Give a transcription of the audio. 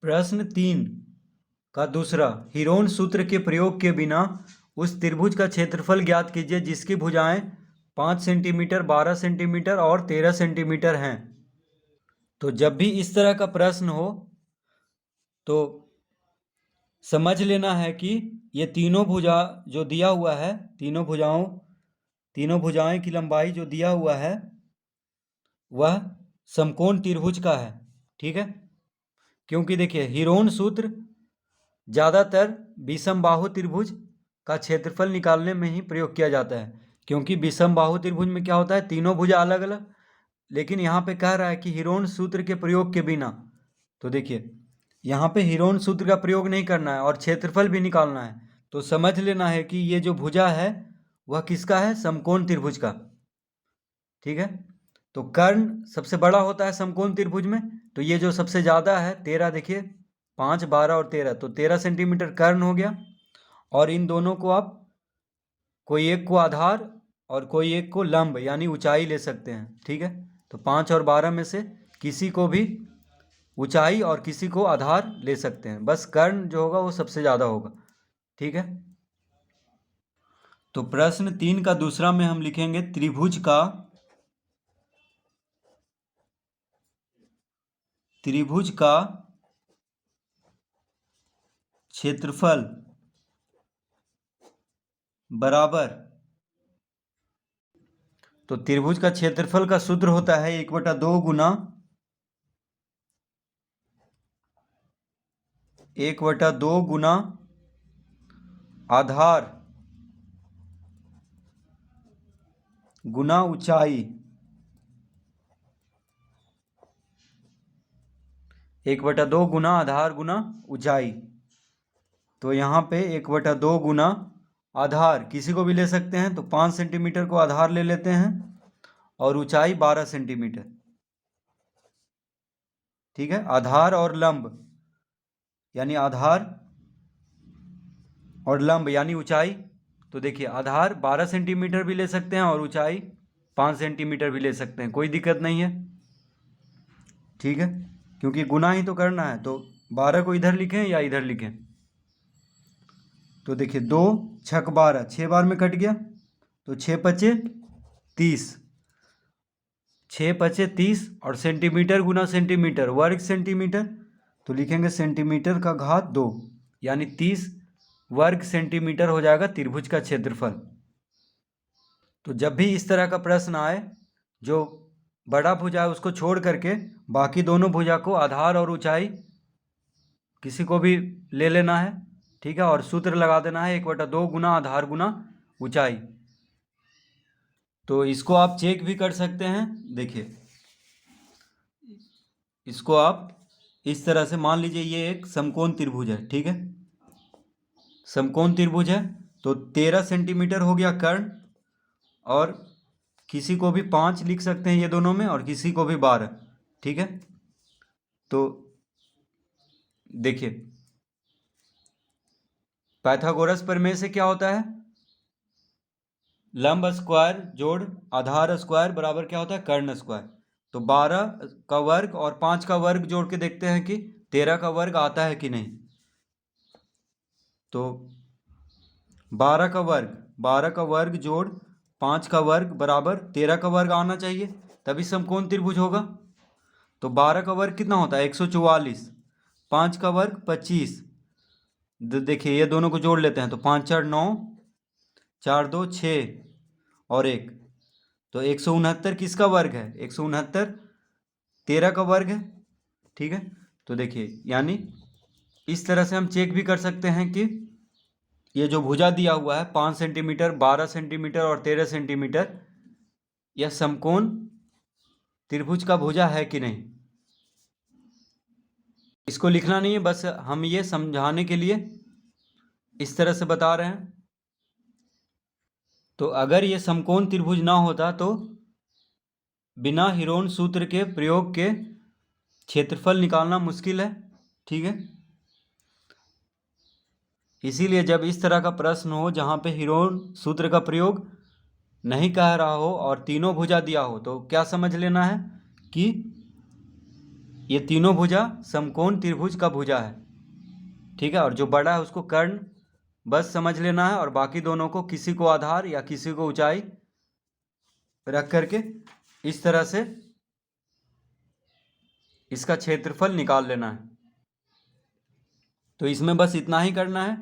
प्रश्न 3 का दूसरा, हीरोन सूत्र के प्रयोग के बिना उस त्रिभुज का क्षेत्रफल ज्ञात कीजिए जिसकी भुजाएं 5 सेंटीमीटर, 12 सेंटीमीटर और 13 सेंटीमीटर हैं। तो जब भी इस तरह का प्रश्न हो तो समझ लेना है कि ये तीनों भुजा जो दिया हुआ है, तीनों भुजाएं की लंबाई जो दिया हुआ है वह समकोण त्रिभुज का है। ठीक है, क्योंकि देखिए हीरोन सूत्र ज़्यादातर विषम बाहु त्रिभुज का क्षेत्रफल निकालने में ही प्रयोग किया जाता है, क्योंकि विषम बाहु त्रिभुज में क्या होता है, तीनों भुजा अलग अलग। लेकिन यहाँ पे कह रहा है कि हीरोन सूत्र के प्रयोग के बिना, तो देखिए यहाँ पे हीरोन सूत्र का प्रयोग नहीं करना है और क्षेत्रफल भी निकालना है। तो समझ लेना है कि ये जो भुजा है वह किसका है, समकोण त्रिभुज का। ठीक है, तो कर्ण सबसे बड़ा होता है समकोण त्रिभुज में, तो ये जो सबसे ज़्यादा है 13, देखिए 5, 12 और 13, तो 13 सेंटीमीटर कर्ण हो गया। और इन दोनों को आप कोई एक को आधार और कोई एक को लंब यानी ऊंचाई ले सकते हैं। ठीक है, तो 5 और 12 में से किसी को भी ऊंचाई और किसी को आधार ले सकते हैं, बस कर्ण जो होगा वो सबसे ज़्यादा होगा। ठीक है, तो प्रश्न 3 का दूसरा में हम लिखेंगे त्रिभुज का क्षेत्रफल बराबर, तो त्रिभुज का क्षेत्रफल का सूत्र होता है 1/2 गुना 1/2 गुना आधार गुना ऊंचाई। 1/2 गुना आधार गुना ऊंचाई, तो यहाँ पे 1/2 गुना आधार किसी को भी ले सकते हैं, तो 5 सेंटीमीटर को आधार ले लेते हैं और ऊंचाई 12 सेंटीमीटर। ठीक है, आधार और लंब यानी आधार और लंब यानी ऊंचाई, तो देखिए आधार 12 सेंटीमीटर भी ले सकते हैं और ऊंचाई 5 सेंटीमीटर भी ले सकते हैं, कोई दिक्कत नहीं है। ठीक है, क्योंकि गुना ही तो करना है, तो 12 को इधर लिखें या इधर लिखें। तो देखिए 2 छक 12, 6 बार में कट गया, तो 6 पचे 30, 6 पचे 30 और सेंटीमीटर गुना सेंटीमीटर वर्ग सेंटीमीटर, तो लिखेंगे सेंटीमीटर का घात 2 यानी 30 वर्ग सेंटीमीटर हो जाएगा त्रिभुज का क्षेत्रफल। तो जब भी इस तरह का प्रश्न आए, जो बड़ा भुजा है उसको छोड़ करके बाकी दोनों भुजा को आधार और ऊंचाई किसी को भी ले लेना है। ठीक है, और सूत्र लगा देना है 1/2 गुना आधार गुना ऊंचाई। तो इसको आप चेक भी कर सकते हैं। देखिए इसको आप इस तरह से मान लीजिए ये एक समकोण त्रिभुज है। ठीक है, समकोण त्रिभुज है, तो 13 सेंटीमीटर हो गया कर्ण, और किसी को भी 5 लिख सकते हैं ये दोनों में, और किसी को भी 12। ठीक है, तो देखिए पाइथागोरस प्रमेय से क्या होता है, लंब स्क्वायर जोड़ आधार स्क्वायर बराबर क्या होता है, कर्ण स्क्वायर। तो 12 का वर्ग और 5 का वर्ग जोड़ के देखते हैं कि 13 का वर्ग आता है कि नहीं। तो 12 का वर्ग जोड़ 5 का वर्ग बराबर 13 का वर्ग आना चाहिए, तभी समकोण त्रिभुज होगा। तो 12 का वर्ग कितना होता है, 144, 5 का वर्ग 25। देखिए ये दोनों को जोड़ लेते हैं, तो 5 4 9, 4 2 6 और 1, तो 169 किसका वर्ग है, 169 13 का वर्ग है। ठीक है, तो देखिए यानी इस तरह से हम चेक भी कर सकते हैं कि ये जो भुजा दिया हुआ है 5 सेंटीमीटर, 12 सेंटीमीटर और 13 सेंटीमीटर, यह समकोण त्रिभुज का भुजा है कि नहीं। इसको लिखना नहीं है, बस हम ये समझाने के लिए इस तरह से बता रहे हैं। तो अगर ये समकोण त्रिभुज ना होता तो बिना हीरोन सूत्र के प्रयोग के क्षेत्रफल निकालना मुश्किल है। ठीक है, इसीलिए जब इस तरह का प्रश्न हो जहाँ पे हीरोन सूत्र का प्रयोग नहीं कह रहा हो और तीनों भुजा दिया हो, तो क्या समझ लेना है कि ये तीनों भुजा समकोण त्रिभुज का भुजा है, ठीक है। और जो बड़ा है उसको कर्ण बस समझ लेना है, और बाकी दोनों को किसी को आधार या किसी को ऊंचाई रख करके इस तरह से इसका क्षेत्रफल निकाल लेना है। तो इसमें बस इतना ही करना है।